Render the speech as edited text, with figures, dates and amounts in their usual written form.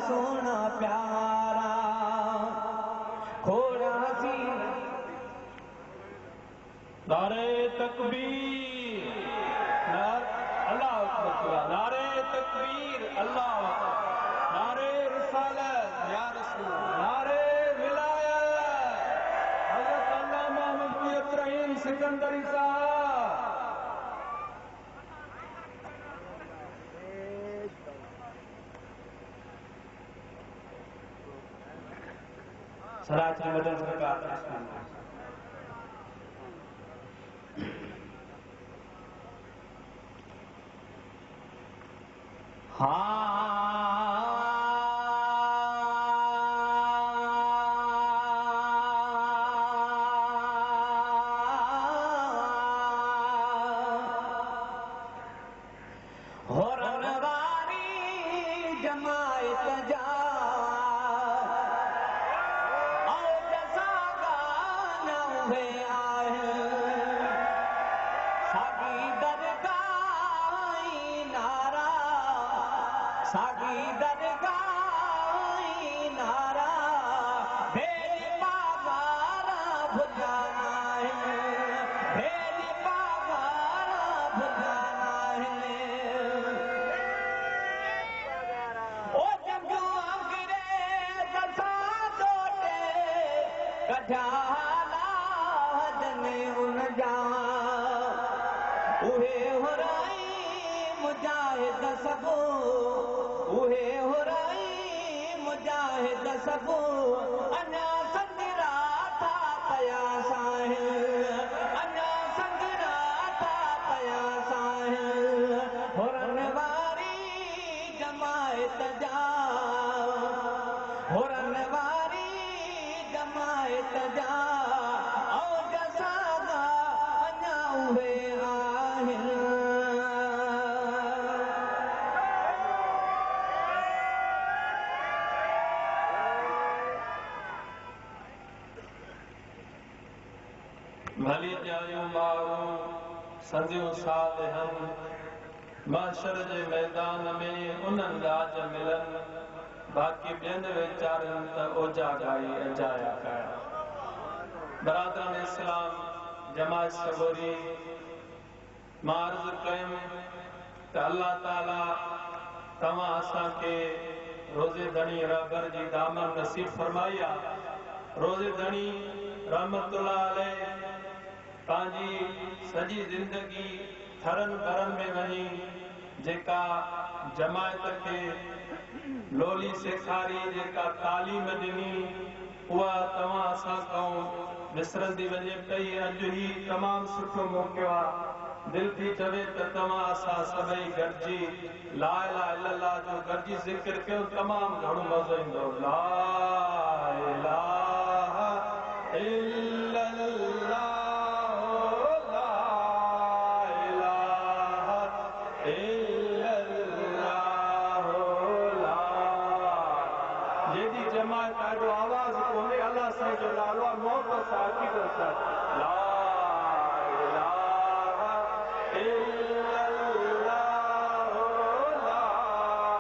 सोना प्यारा खोड़ा हसीना। नारे तकबीर, अल्लाह अकबर, नारे तकबीर, अल्लाह अकबर, नारे रिसालत या रसूल, नारे विलायत, हज़रत अल्लामा मुफ्ती अब्दुर्रहीम सिकंदरी साहब। सलात मदन सरकार भली ॼायूं माण्हू संधियूं सालिहनि महशर जे मैदान में उन्हनि राज मिलनि बाक़ी ॿियनि वीचारनि त ओजा ॻाई अजाया कया। बरादरन इस्लाम जमात सबूरी मां अर्ज़ कयुमि त अल्लाह ताला तव्हां असांखे रोज़े धणी रहबर जी दामन नसीब फरमाई आहे। रोज़े धणी रहमतुल्लाह अलैह पंहिंजी सॼी ज़िंदगी थरनि भरनि में वञी जेका जमायत खे लोली सेखारी, जेका तालीम ॾिनी, उहा तव्हां असां खां विसरंदी वञे पई। अॼु ही तमामु सुठो मौक़ो आहे। दिलि थी चवे त तव्हां असां सभई गॾिजी ला इलाहा इल्लल्लाह जो गॾिजी ज़िक्र कयो, तमामु घणो मज़ो ईंदो। ला इलाहा इल्लल्लाह, आवाज कोन्हे, अल्लाह साईं जो नालो आहे, मोहब्बत सां अची थो सघ। ला इलाहा इल्लल्लाह।